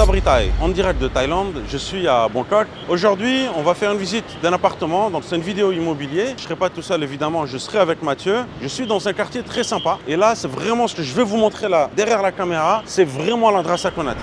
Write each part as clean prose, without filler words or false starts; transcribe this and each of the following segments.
Sabri Thai, en direct de Thaïlande. Je suis à Bangkok. Aujourd'hui, on va faire une visite d'un appartement. Donc, c'est une vidéo immobilier. Je ne serai pas tout seul, évidemment. Je serai avec Mathieu. Je suis dans un quartier très sympa. Et là, c'est vraiment ce que je vais vous montrer là, derrière la caméra. C'est vraiment l'adresse à connaître.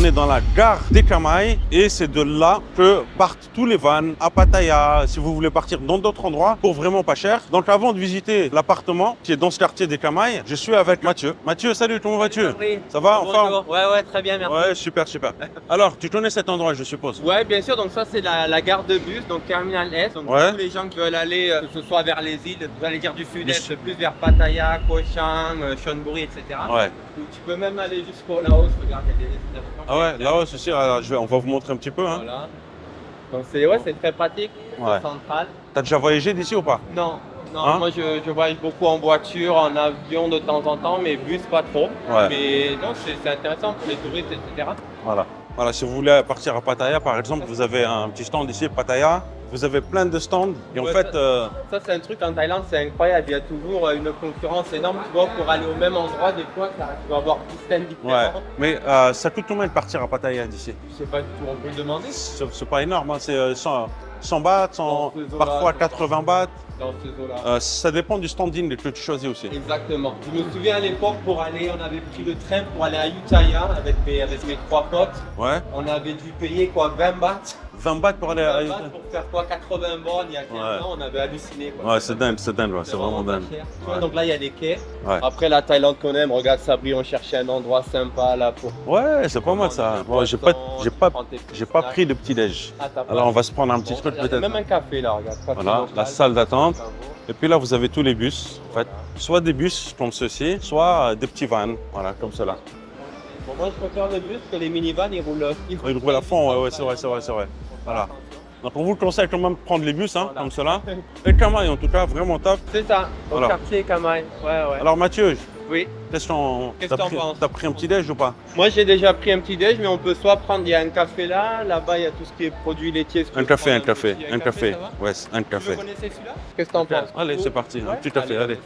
On est dans la gare d'Ekamai et c'est de là que partent tous les vannes à Pattaya, si vous voulez partir dans d'autres endroits pour vraiment pas cher. Donc avant de visiter l'appartement qui est dans ce quartier d'Ekamai, je suis avec Mathieu. Mathieu, salut, comment vas-tu? Oui. Ça va? Bonjour. Ouais, très bien, merci. Ouais, super, super. Alors, tu connais cet endroit, je suppose? Ouais, bien sûr, donc ça c'est la gare de bus, donc Terminal S. Donc Ouais. tous les gens qui veulent aller, que ce soit vers les îles, j'allais dire du sud-est, plus vers Pattaya, Koh Chang, Chonburi, etc. Ouais. Ou tu peux même aller jusqu'au Laos, regarde, il y a des destinations. Ah ouais, là aussi, on va vous montrer un petit peu. Hein. Voilà. Donc c'est très pratique, Ouais. c'est central. T'as déjà voyagé d'ici ou pas? Non, Hein? moi je voyage beaucoup en voiture, en avion de temps en temps, mais bus pas trop. Ouais. Mais non, c'est intéressant pour les touristes, etc. Voilà. Voilà, si vous voulez partir à Pattaya, par exemple, vous avez un petit stand ici, Pattaya. Vous avez plein de stands. Et en Ouais, fait, ça c'est un truc en Thaïlande, c'est incroyable. Il y a toujours une concurrence énorme. Tu vois, pour aller au même endroit, des fois, tu vas avoir 10 stands différents. ouais. Mais ça coûte combien de partir à Pattaya d'ici? Je sais pas du tout, on peut le demander. C'est pas énorme, hein. C'est 100 bahts, Dans ces eaux-là, parfois c'est 80 bahts. Dans ces eaux-là. Ça dépend du standing que tu choisis aussi. Exactement. Je me souviens à l'époque, pour aller, on avait pris le train pour aller à Ayutthaya avec mes 3 potes. Ouais. On avait dû payer quoi, 20 bahts. 20 bahts pour aller à 20 bahts pour faire quoi, 80 bornes il y a 15 Ouais. ans, on avait halluciné. Quoi. Ouais, c'est dingue, ouais, c'est vraiment pas dingue. cher. Tu vois, Ouais. donc là, il y a les quais. Ouais. Après, la Thaïlande qu'on aime, regarde Sabri, on cherchait un endroit sympa là pour. Ouais, c'est pas mal ça. Bon, j'ai pas pris de petit déj. Ah, t'as pas- Alors on va se prendre un petit Bon, truc il y a peut-être. même un café là, regarde. Café Voilà, local. la salle d'attente. Bravo. Et puis là, vous avez tous les bus, en fait. Soit des bus comme ceux-ci, soit des petits vans, voilà, comme cela. Bon, moi, je préfère le bus que les minivans, ils roulent. Ils roulent à fond, ouais, c'est vrai. Voilà. Donc on vous le conseille quand même de prendre les bus, hein, Voilà. comme cela. Et Kamai, en tout cas, vraiment top. C'est ça, au Alors. quartier Kamai. Ouais. Alors Mathieu, Oui. qu'est-ce Qu'est-ce que t'en penses? t'as pris un petit déj ou pas? Moi, j'ai déjà pris un petit déj, mais on peut soit prendre, il y a un café là, là-bas, il y a tout ce qui est produits laitiers. Si tu Un veux café, prendre un café, petit- un café. ça va? Ouais, un Tu café. le connaissais celui-là? Qu'est-ce que t'en penses? Allez, c'est parti, un Ouais. petit café, allez.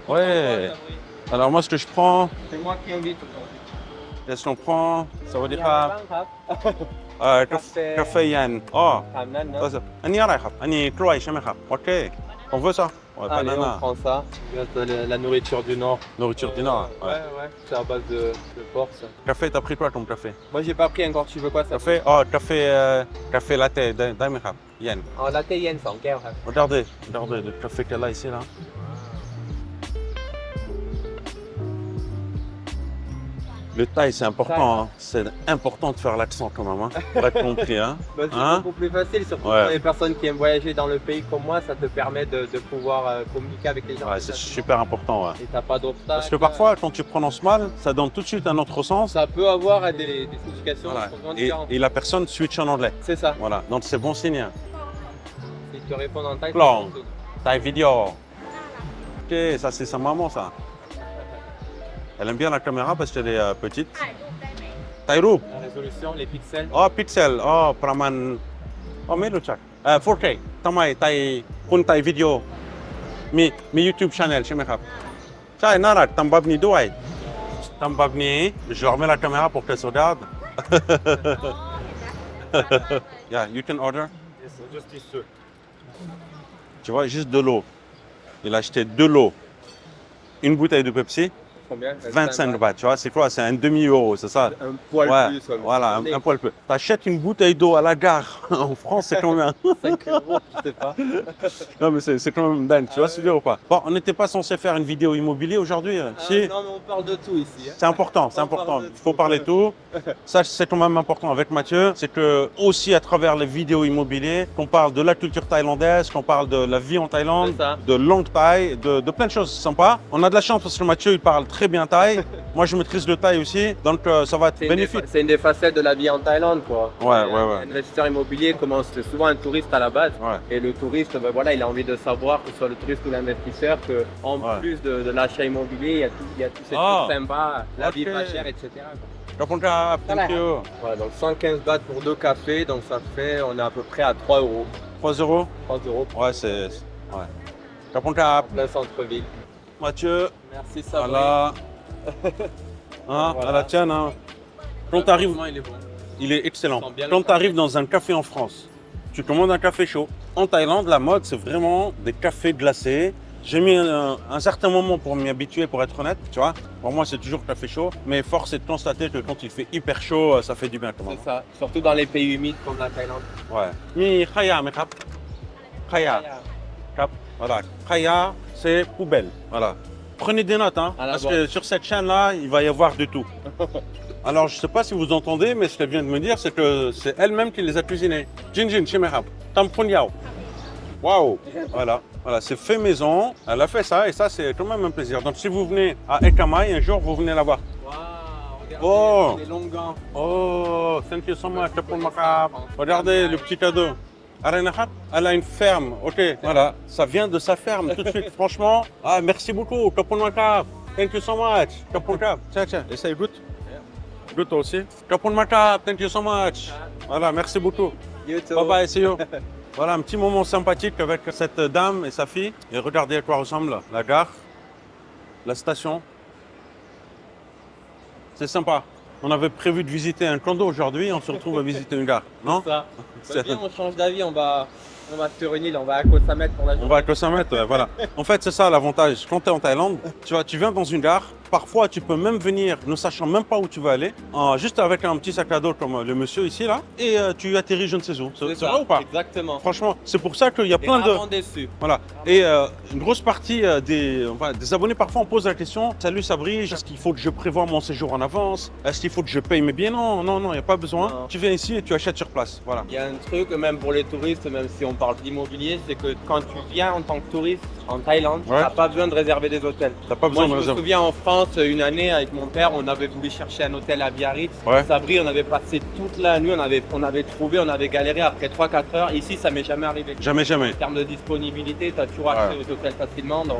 Au Ouais. revoir, Sabri. Alors moi, ce que je prends, C'est moi qui invite. qu'est-ce qu'on prend? Ça veut dire Café. café yen. Oh, ถามนั่นเนอะ อันนี้อะไรครับ อันนี้กล้วยใช่ไหมครับ Ok. On veut ça? Ouais, Allez, banana. on prend ça. La nourriture du Nord. Nourriture du Nord. Ouais. Ouais. C'est à base de porc, ça. Café, t'as pris quoi comme café? Moi, j'ai pas pris encore. Tu veux quoi, ça? Café, oh, café latte,ได้ไหมครับ Yen. อ๋อลาเต้เย็น2 แก้วครับ Regardez le café qu'elle a ici là. Le Thaï, c'est important, hein. C'est important de faire l'accent quand même, hein, pour être compris. Hein. Bah, c'est Hein? beaucoup plus facile, surtout Ouais. pour les personnes qui aiment voyager dans le pays comme moi, ça te permet de pouvoir communiquer avec les gens. Ouais, c'est super important. Ouais. Et t'as pas d'obstacle. Parce que parfois, quand tu prononces mal, ça donne tout de suite un autre sens. ça peut avoir des significations Voilà. complètement Et, différentes. et la personne switch en anglais. C'est ça. Voilà, donc c'est bon signe. Hein. S'ils te répondent en thaï, Long. c'est bon. Thaï vidéo. Ok, ça c'est sa maman ça. Elle aime bien la caméra parce qu'elle est petite. Thaï roop. La résolution, les pixels. Oh, pixel. Oh, ประมาณ oh ไม่รู้จัก4K ทำไมไทยคุณไทยวิดีโอมี YouTube channel ใช่ไหมครับ ใช่น่ารักทำแบบนี้ด้วยทำแบบนี้ je leur mets la caméra pour qu'elle se regarde. Yeah, you can order. Just this two. Tu vois, juste de l'eau. Il a acheté de l'eau, une bouteille de Pepsi, Combien? 25 bahts. Tu vois, c'est quoi? C'est un demi-euro, c'est ça? Un poil Ouais, plus. ouais. voilà, un poil peu. T'achètes une bouteille d'eau à la gare. En France, c'est combien? 5 euros, je sais pas. Non, mais c'est quand même dingue, tu vois ce que je veux dire ou pas? Bon, on n'était pas censé faire une vidéo immobilier aujourd'hui. Si. Non, mais on parle de tout ici. Hein. C'est important, c'est On important. parle de Il faut tout. parler tout. Ça, c'est quand même important avec Mathieu. C'est que aussi à travers les vidéos immobilières, qu'on parle de la culture thaïlandaise, qu'on parle de la vie en Thaïlande, C'est ça. de langue thaï, de plein de choses sympas. On a de la chance parce que Mathieu, il parle très bien thaï. Moi, je maîtrise le thaï aussi. Donc, ça va être bénéfique. C'est une des facettes de la vie en Thaïlande, quoi. Ouais. Un investisseur immobilier commence souvent un touriste à la base. Ouais. Et le touriste, ben voilà, il a envie de savoir, que ce soit le touriste ou l'investisseur, qu'en Ouais. plus de l'achat immobilier, il y a tous ces Ah. trucs sympas, la vie Ok. pas chère, etc. quoi. Kapunka, thank you. Voilà, donc 115 bahts pour 2 cafés, donc ça fait, on est à peu près à 3 euros. 3 euros. 3 euros Ouais, c'est. Ouais. Kapunka. plein centre-ville. Mathieu. Merci Sabri. Voilà. Hein, Voilà. à la tienne. Hein. Quand tu arrives, Franchement, il est bon. il est excellent. On sent bien Quand le tu arrives dans un café en France, tu commandes un café chaud. En Thaïlande, la mode, c'est vraiment des cafés glacés. J'ai mis un certain moment pour m'y habituer, pour être honnête, tu vois. Pour moi, c'est toujours café chaud. Mais force est de constater que quand il fait hyper chaud, ça fait du bien quand même. C'est ça, surtout dans les pays humides comme la Thaïlande. Ouais. Mi khaya, mais kap. Khaya. Kap. Voilà. Khaya, c'est poubelle. Voilà. Prenez des notes, hein, À la parce bonne. que sur cette chaîne-là, il va y avoir de tout. Alors, je ne sais pas si vous entendez, mais ce qu'elle vient de me dire, c'est que c'est elle-même qui les a cuisinés. Jinjin, chimehap, tamponyao. Waouh. Voilà. Voilà, c'est fait maison. Elle a fait ça et ça, c'est quand même un plaisir. Donc, si vous venez à Ekamai, un jour, vous venez la voir. Waouh, regardez Oh. les longs gants. Oh, thank you so much. Regardez le petit cadeau. Arenahat, elle a une ferme. Ok, voilà. Ça vient de sa ferme tout de suite. Franchement, ah, merci beaucoup. Kaponmakap. Thank you so much. Kaponmakap. Tiens, tiens, essaye, goûte. Goûte toi aussi. Kaponmakap. Thank you so much. Voilà, merci beaucoup. YouTube. Bye bye, see you. Voilà un petit moment sympathique avec cette dame et sa fille. Et regardez à quoi ressemble la gare, la station. C'est sympa. On avait prévu de visiter un condo aujourd'hui, on se retrouve à visiter une gare, non? Ça. C'est- Viens, on change d'avis, on va sur une île, on va à Koh Samet pour la journée. On va à Koh Samet, voilà. En fait, c'est ça l'avantage. Quand tu es en Thaïlande, tu viens dans une gare. Parfois, tu peux même venir ne sachant même pas où tu vas aller, juste avec un petit sac à dos comme le monsieur ici, là, et tu atterris je ne sais où. C'est ça, vrai ou pas? Exactement. Franchement, c'est pour ça qu'il y a Et plein de... vraiment déçu. Voilà. Et une grosse partie des abonnés, parfois, on pose la question « Salut Sabri, est-ce qu'il faut que je prévoie mon séjour en avance? Est-ce qu'il faut que je paye mes billets ?» Non, non, non, il n'y a pas besoin. Non. Tu viens ici et tu achètes sur place. Voilà. Il y a un truc, même pour les touristes, même si on parle d'immobilier, c'est que quand tu viens en tant que touriste en Thaïlande, Ouais. tu n'as pas besoin de réserver des hôtels. T'as pas besoin Moi, de je me réserver. souviens en France, une année avec mon père, on avait voulu chercher un hôtel à Biarritz. Ouais. Sabri, on avait passé toute la nuit, on avait trouvé, on avait galéré après 3-4 heures. Ici, ça m'est jamais arrivé. Jamais, jamais. En termes de disponibilité, tu as toujours accès aux hôtels facilement. Donc,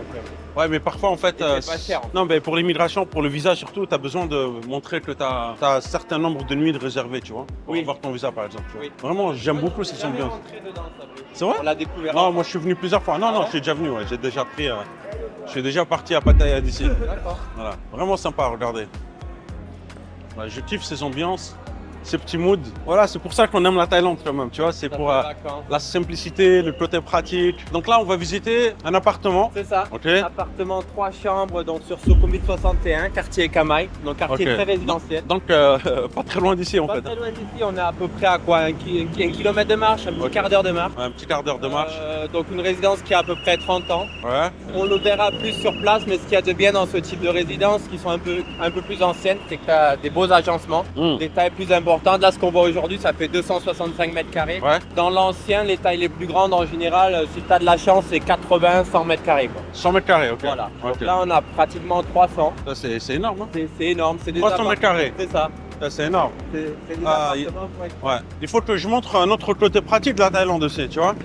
Ouais, mais parfois, en fait... Et c'est pas cher, en fait. Non, mais pour l'immigration, pour le visa surtout, tu as besoin de montrer que tu as un certain nombre de nuits de réservées, tu vois, pour Oui. avoir ton visa, par exemple. tu vois. Oui. Vraiment, j'aime beaucoup cette jamais ambiance. rentré dedans, Sabri. C'est vrai? On l'a découvert. Non, moi, je suis venu plusieurs fois. Non, non, je suis déjà venu, ouais. J'ai déjà pris... je suis déjà parti à Pattaya d'ici. D'accord. Voilà, vraiment sympa, regardez. Ouais, je kiffe ces ambiances, ces petits moods. Voilà, c'est pour ça qu'on aime la Thaïlande quand même, tu vois, c'est Ça pour fait vacances. la simplicité, le côté pratique. Donc là, on va visiter un appartement. C'est ça. Ok. Appartement 3 chambres, donc sur Sukhumvit 61, quartier Kamai, donc quartier Ok. très résidentiel. Donc, pas très loin d'ici en Pas fait. très loin d'ici, on est à peu près à quoi, un kilomètre de marche, un petit Ok. quart d'heure de marche. Un petit quart d'heure de marche. Donc une résidence qui a à peu près 30 ans. Ouais. On le verra plus sur place, mais ce qu'il y a de bien dans ce type de résidence, qui sont un peu plus anciennes, c'est que tu as des beaux agencements, Mm. des tailles plus importantes. Là, ce qu'on voit aujourd'hui, ça fait 265 mètres carrés. Ouais. Dans l'ancien, les tailles les plus grandes, en général, si tu as de la chance, c'est 80, 100 mètres carrés, quoi. 100 mètres carrés, ok. Voilà. Ok. Donc là, on a pratiquement 300. Ça, c'est énorme, hein. C'est énorme, c'est des 300 mètres appartements. carrés. C'est ça. Ça, c'est énorme. C'est des Ah, appartements pour être- Ouais. Il faut que je montre un autre côté pratique de la Thaïlande aussi, tu vois.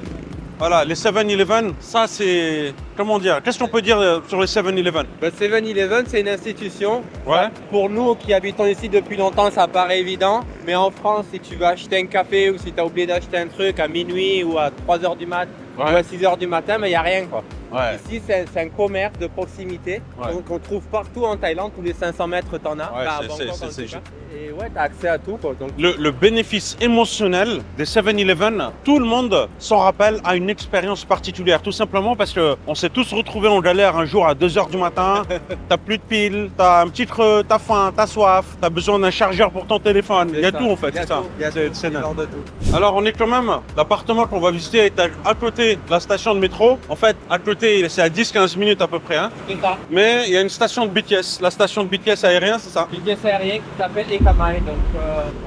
Voilà, les 7-Eleven, ça c'est... Comment dire? Qu'est-ce qu'on peut dire sur les 7-Eleven? Le 7-Eleven, c'est une institution. Ouais. Pour nous qui habitons ici depuis longtemps, ça paraît évident. Mais en France, si tu veux acheter un café ou si tu as oublié d'acheter un truc à minuit ou à 3h du mat ou à 6h du matin, mais il n'y a rien, quoi. Ouais. Ici, c'est un commerce de proximité Ouais. qu'on trouve partout en Thaïlande. Tous les 500 mètres, t'en as. Ouais, Enfin, à c'est- Bangkok, c'est- en c'est tout cas. Et ouais, t'as accès à tout, quoi. Donc, Le bénéfice émotionnel des 7-Eleven, tout le monde s'en rappelle, a une expérience particulière. Tout simplement parce qu'on s'est tous retrouvés en galère un jour à 2h du matin. T'as plus de piles, t'as un petit creux, t'as faim, t'as soif, t'as besoin d'un chargeur pour ton téléphone. Il y a ça. tout en fait, Il y a c'est ça. tout, il y a C'est- tout, c'est il y a dingue. de tout. Alors on est quand même, l'appartement qu'on va visiter est à côté de la station de métro. En fait, à côté, c'est à 10-15 minutes à peu près. Hein. C'est ça. Mais il y a une station de BTS, la station de BTS aérien, c'est ça? Une pièce aérienne qui s'appelle Ekamai. Donc,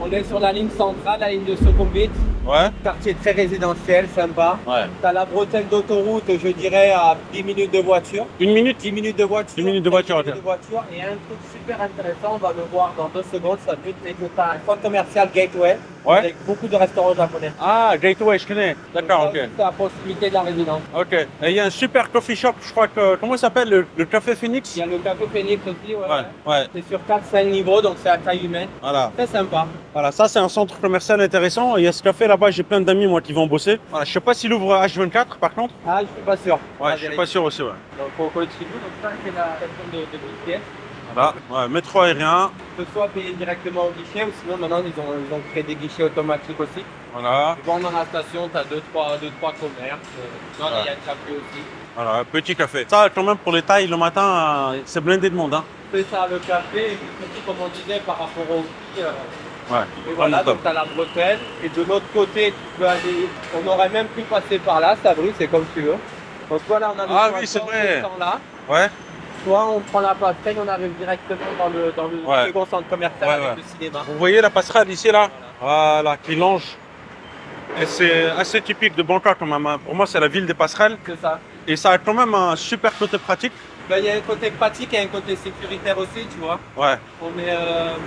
on est sur la ligne centrale, la ligne de Sukhumvit. Ouais. Quartier très résidentiel, sympa. Ouais. T'as la bretelle d'autoroute, je dirais, à 10 minutes de voiture. Une minute? 10 minutes de voiture. 10 minutes de voiture, 10 minutes de voiture. Et un truc super intéressant, on va le voir dans 2 secondes, ça peut être que tu as un centre commercial Gateway. Ouais. avec beaucoup de restaurants japonais. Ah, Gateway, je connais. D'accord, ok. C'est à proximité de la résidence. Ok. Et il y a un super coffee shop, je crois que. Comment il s'appelle le Café Phoenix? Il y a le café Phoenix aussi, Ouais. C'est sur 4-5 niveaux, donc c'est à taille humaine. Voilà. Très sympa. Voilà, ça c'est un centre commercial intéressant. Il y a ce café là-bas, j'ai plein d'amis moi qui vont bosser. Voilà, je sais pas s'il ouvre H24 par contre. Ah, je suis pas sûr. Ouais, je suis pas sûr aussi, ouais. Donc au Koichibu, donc ça c'est la section de pièces. Voilà, ouais, métro aérien. Tu peux soit payer directement au guichet ou sinon maintenant ils ont créé des guichets automatiques aussi. Voilà. Bon, dans la station, tu as 2-3 commerces. Non, il y a un café aussi. Voilà, petit café. Ça quand même pour les tailles le matin, c'est blindé de monde. Hein. C'est ça, le café, et puis surtout comme on disait par rapport au prix. Ouais, Et voilà, top. donc tu as la bretelle. Et de l'autre côté, tu peux aller. On aurait même pu passer par là, ça brûle, c'est comme tu veux. Donc voilà, on a le Ah choix oui, c'est de vrai. temps là. Ouais. Soit on prend la passerelle, on arrive directement dans le Ouais. second centre commercial Ouais, avec ouais. le cinéma. Vous voyez la passerelle ici là? Voilà, qui longe. Et c'est assez typique de Bangkok quand même. Hein. Pour moi, c'est la ville des passerelles. C'est ça. Et ça a quand même un super côté pratique. Ben, il y a un côté pratique et un côté sécuritaire aussi, tu vois. Ouais. On est,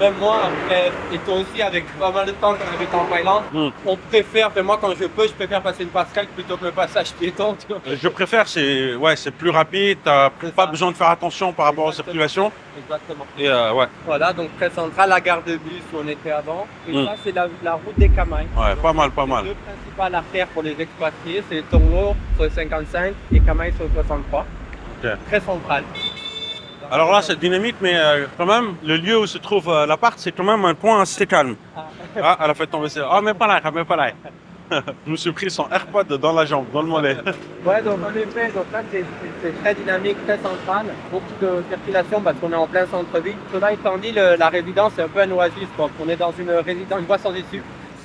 même moi, après, et toi aussi, avec pas mal de temps qu'on habite en Thaïlande, on préfère, moi quand je peux, je préfère passer une passerelle plutôt que le passage piéton, tu vois. Je préfère, c'est plus rapide, t'as C'est pas ça. besoin de faire attention par rapport Exactement. aux circulations. Exactement. Et ouais, Voilà, donc très central, la gare de bus où on était avant. Et Mm. ça, c'est la route des Kamaï. ouais, Donc, pas mal, pas les mal. deux principales artères pour les expatriés, c'est Tonglo sur le 55 et Kamaï sur le 63. Ok. Très central. Alors là, c'est dynamique, mais quand même, le lieu où se trouve l'appart, c'est quand même un point assez calme. Ah. Ah, elle a fait tomber ça. Ah, mais pas là, mais pas là. Je me suis pris son AirPod dans la jambe, dans le mollet. Ouais, donc en effet, donc là c'est très dynamique, très central, beaucoup de circulation parce qu'on est en plein centre-ville. Cela étant dit, la résidence c'est un peu un oasis, quoi. On est dans une résidence, une voie sans issue.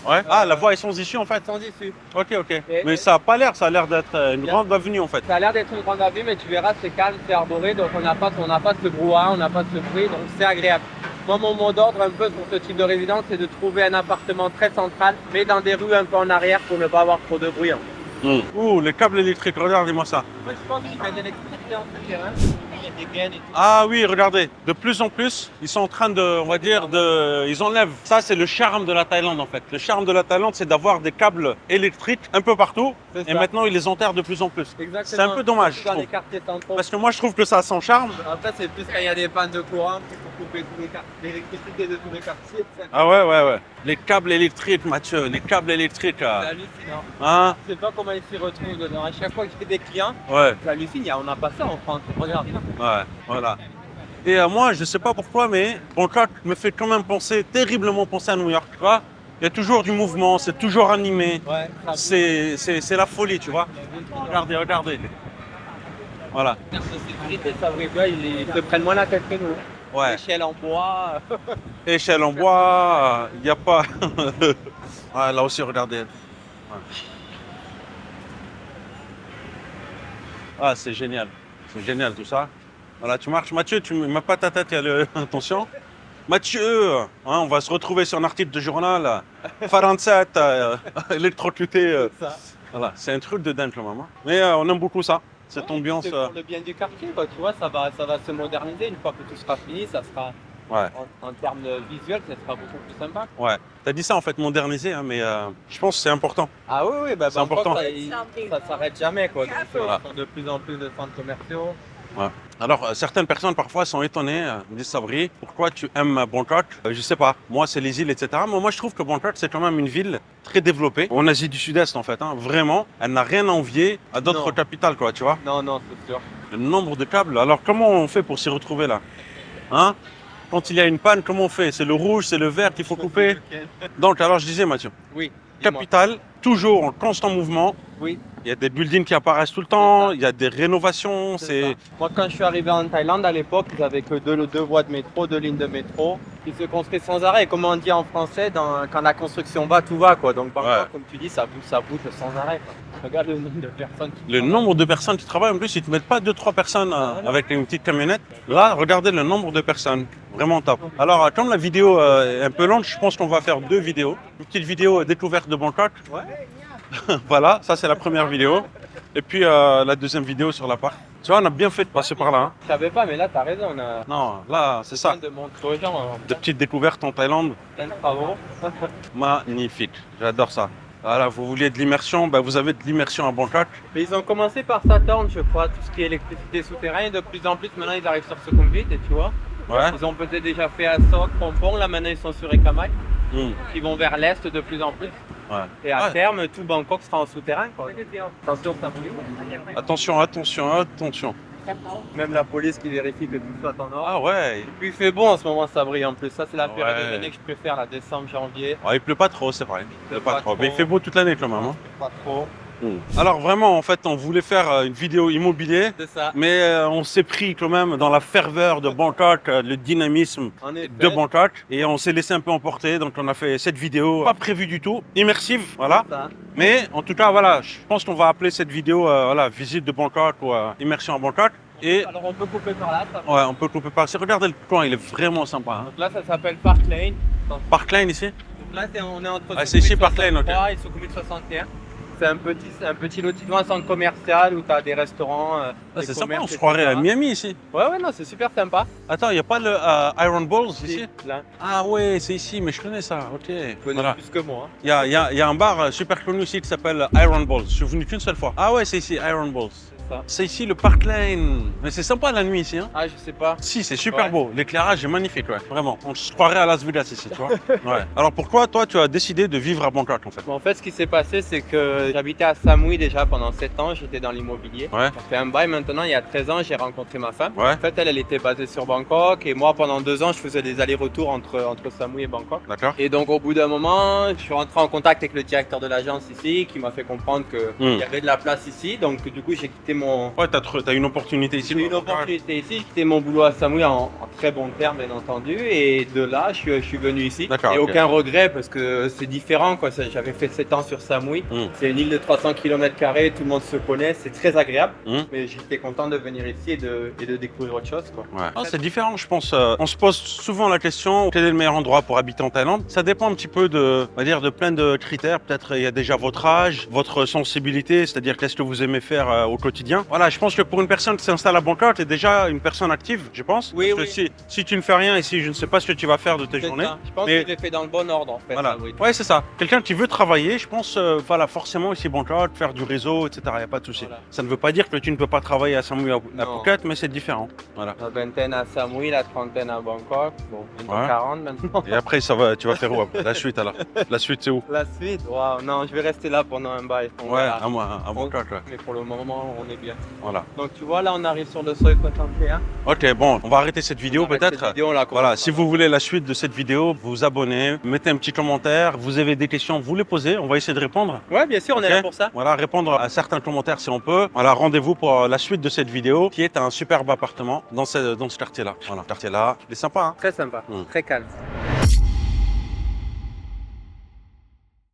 Ouais. Ah, la voie est sans issue en fait. Sans issue. Ok, ok. Et- Mais ça a pas l'air, ça a l'air d'être une Bien. grande avenue en fait. Ça a l'air d'être une grande avenue, mais tu verras, c'est calme, c'est arboré, donc on n'a pas ce brouhaha, on n'a pas ce bruit, donc c'est agréable. Moi, mon mot d'ordre un peu pour ce type de résidence, c'est de trouver un appartement très central, mais dans des rues un peu en arrière pour ne pas avoir trop de bruit. Hein. Ouh, les câbles électriques, regardez-moi ça. Moi, je pense qu'il y a de l'électricité en ce terrain, il y a des gaines et tout. Ah oui, regardez, de plus en plus, ils sont en train de, on va dire, ils enlèvent. Ça, c'est le charme de la Thaïlande en fait. Le charme de la Thaïlande, c'est d'avoir des câbles électriques un peu partout. C'est Et ça. maintenant, ils les enterrent de plus en plus. Exactement. C'est un peu dommage, je Dans les trouve. quartiers centraux. Parce que moi, je trouve que ça a son charme. Après, c'est plus quand il y a des pannes de courant pour couper tous les l'électricité de tous les quartiers. Ah ouais, ouais, ouais. Les câbles électriques, Mathieu, les câbles électriques. C'est hallucinant. Hein? Je sais pas comment ils s'y retrouvent dedans. À chaque fois que j'ai des clients, Ouais, j'hallucine, on n'a pas ça en France. Regarde. ouais, voilà. Et moi, je sais pas pourquoi, mais Bangkok me fait quand même penser, terriblement penser à New York, tu vois. Il y a toujours du mouvement, c'est toujours animé. Ouais, C'est la folie, tu vois. Regardez, regardez. Voilà. En termes de sécurité, ça brille, ils se prennent moins la tête que nous. Ouais. Échelle en bois. Échelle en bois, il n'y a pas. Ouais, là aussi, regardez. Ouais. Ah, c'est génial. C'est génial tout ça. Voilà, tu marches. Mathieu, tu ne mets pas ta tête, il y a le... Attention. Mathieu, hein, on va se retrouver sur un article de journal. 47, électrocuté. Ça. Voilà, c'est un truc de dingue quand même. Hein. Mais on aime beaucoup ça, cette ambiance. C'est pour le bien du quartier, quoi. Tu vois, ça va se moderniser. Une fois que tout sera fini, ça sera, Ouais, en termes visuels, ça sera beaucoup plus sympa. ouais. T'as dit ça en fait, moderniser, hein, mais je pense que c'est important. Ah oui, oui, bah, C'est important. Ça s'arrête jamais, quoi. Donc, Voilà. il y a de plus en plus de centres commerciaux. Ouais. Alors, certaines personnes parfois sont étonnées, me disent Sabri, pourquoi tu aimes Bangkok? Je sais pas, moi c'est les îles, etc. Mais moi je trouve que Bangkok c'est quand même une ville très développée, en Asie du Sud-Est en fait, hein. Vraiment, elle n'a rien à envier à d'autres Non. capitales, quoi, tu vois. Non, non, c'est sûr. Le nombre de câbles, alors comment on fait pour s'y retrouver là? Hein? Quand il y a une panne, comment on fait? C'est le rouge, c'est le vert qu'il faut couper? Donc, alors je disais Mathieu, Oui. dis-moi. capitale, toujours en constant mouvement. Oui. Il y a des buildings qui apparaissent tout le temps, C'est ça. il y a des rénovations, C'est c'est... ça. Moi, quand je suis arrivé en Thaïlande, à l'époque, ils n'avaient que deux voies de métro, 2 lignes de métro. Ils se construisent sans arrêt. Et comme on dit en français, quand la construction va, tout va, quoi. Donc, Bangkok, Ouais. comme tu dis, ça bouge sans arrêt, quoi. Regarde le nombre de personnes qui Le travaillent. nombre de personnes qui travaillent, en plus, ils ne te mettent pas 2-3 personnes avec une petite camionnette. Là, regardez le nombre de personnes. Vraiment top. Alors, comme la vidéo est un peu longue, je pense qu'on va faire 2 vidéos. Une petite vidéo découverte de Bangkok. Ouais. Voilà, ça c'est la première vidéo. Et puis la deuxième vidéo sur l'appart. Tu vois, on a bien fait de passer par là. Hein. Je savais pas, mais là, t'as raison. On a Non, là, c'est ça. besoin de montrer aux gens. hein. De petites découvertes en Thaïlande. Plein de travaux. Magnifique. J'adore ça. Voilà, vous vouliez de l'immersion, ben vous avez de l'immersion à Bangkok. Mais ils ont commencé par Saturn, je crois, tout ce qui est électricité souterraine. Et de plus en plus, maintenant, ils arrivent sur Sukhumvit, et tu vois. Ouais. Ils ont peut-être déjà fait Asok, Pompong. Là, maintenant, ils sont sur Ekamai. Hmm. Ils vont vers l'est de plus en plus. Ouais. Et à Ouais. terme, tout Bangkok sera en souterrain. Quoi. Attention, ça brûle. Attention, attention, attention. Même la police qui vérifie que tout soit en ordre. Ah ouais. Et puis il fait beau en ce moment, ça brille en plus. Ça, c'est la période Ouais. de l'année que je préfère, la décembre, janvier. Ouais, il pleut pas trop, c'est vrai. Il pleut pas trop. Mais il trop. fait beau toute l'année quand même. Hein. Pas trop. Alors vraiment, en fait, on voulait faire une vidéo immobilier, C'est ça. mais on s'est pris quand même dans la ferveur de Bangkok, le dynamisme En effet. de Bangkok, et on s'est laissé un peu emporter. Donc on a fait cette vidéo, pas prévue du tout, immersive, voilà. Ça. Mais en tout cas, voilà, je pense qu'on va appeler cette vidéo, voilà, visite de Bangkok ou immersion à Bangkok. Et Alors on peut couper par là. Ça. ouais, on peut couper par ici. Regardez le coin, il est vraiment sympa. Hein. Donc là, ça s'appelle Park Lane. Donc Park Lane ici. là, on est entre Ah, c'est ici, Park Lane, ok. 63 et Sukhumvit 61. C'est un petit lotissement, un centre commercial où tu as des restaurants. Ah, des c'est sympa, on commerces, se croirait à etc. Miami ici. Ouais, non, c'est super sympa. Attends, il n'y a pas le Iron Balls ici? Là, Ah ouais, c'est ici, mais je connais ça, ok. tu connais Voilà. plus que moi. hein. Il y a un bar super connu ici qui s'appelle Iron Balls. Je suis venu qu'une seule fois. Ah ouais, c'est ici, Iron Balls. C'est ça. C'est ici le Park Lane. Mais c'est sympa la nuit ici. Hein. Ah, je sais pas. Si, c'est super Ouais. beau. L'éclairage est magnifique, ouais. Vraiment. On se croirait à Las Vegas ici, tu vois. Ouais. Alors pourquoi toi, tu as décidé de vivre à Bangkok en fait? Bon, en fait, ce qui s'est passé, c'est que j'habitais à Samui déjà pendant 7 ans. J'étais dans l'immobilier. Ouais. Ça fait un bail maintenant. Il y a 13 ans, j'ai rencontré ma femme. Ouais. En fait, elle était basée sur Bangkok. Et moi, pendant 2 ans, je faisais des allers-retours entre Samui et Bangkok. D'accord. Et donc, au bout d'un moment, je suis rentré en contact avec le directeur de l'agence ici, qui m'a fait comprendre qu'il y avait de la place ici. Donc, du coup, j'ai quitté mon. Ouais, t'as une opportunité ici. J'ai eu une opportunité ici, j'ai quitté mon boulot à Samui en très bon terme bien entendu et de là je suis venu ici. D'accord, Et ok. aucun regret parce que c'est différent quoi. J'avais fait 7 ans sur Samui, Mm. c'est une île de 300 km², tout le monde se connaît, c'est très agréable. Mm. Mais j'étais content de venir ici et de découvrir autre chose quoi. Ouais. Ah, c'est différent, je pense. On se pose souvent la question quel est le meilleur endroit pour habiter en Thaïlande. Ça dépend un petit peu de, on va dire, de plein de critères. Peut-être il y a déjà votre âge, votre sensibilité, c'est-à-dire qu'est-ce que vous aimez faire au quotidien. Voilà, je pense que pour une personne qui s'installe à Bangkok, tu es déjà une personne active, je pense. Oui, Parce que oui. si tu ne fais rien ici, je ne sais pas ce que tu vas faire de tes C'est journées. ça. Je pense Mais- que j'ai fait dans le bon ordre en fait. Voilà. Samui. Ouais, c'est ça. Quelqu'un qui veut travailler, je pense, voilà, forcément ici Bangkok, faire du réseau, etc. Il n'y a pas de souci. Voilà. Ça ne veut pas dire que tu ne peux pas travailler à Samui à Non. Phuket, mais c'est différent. Voilà. La vingtaine à Samui, la trentaine à Bangkok, bon, bientôt Ouais. 40 maintenant. Et après, tu vas faire où après? La suite alors? La suite, c'est où? La suite, waouh, non, je vais rester là pendant un bail. On Ouais, verra. à Bangkok, ouais. Mais pour le moment, on est bien. Voilà. Donc tu vois, là, on arrive sur le seuil 61. Ok, bon, on va arrêter cette vidéo On arrête peut-être. cette vidéo, on la Voilà, commence. si vous voulez la suite de cette vidéo, vous vous abonnez, mettez un petit commentaire, vous avez des questions, vous les posez, on va essayer de répondre. Ouais, bien sûr, on Ok. est là pour ça. Voilà, répondre à certains commentaires si on peut. Voilà, rendez-vous pour la suite de cette vidéo qui est un superbe appartement dans ce quartier-là. Voilà, quartier-là, il est sympa, hein? Très sympa, Mm. très calme.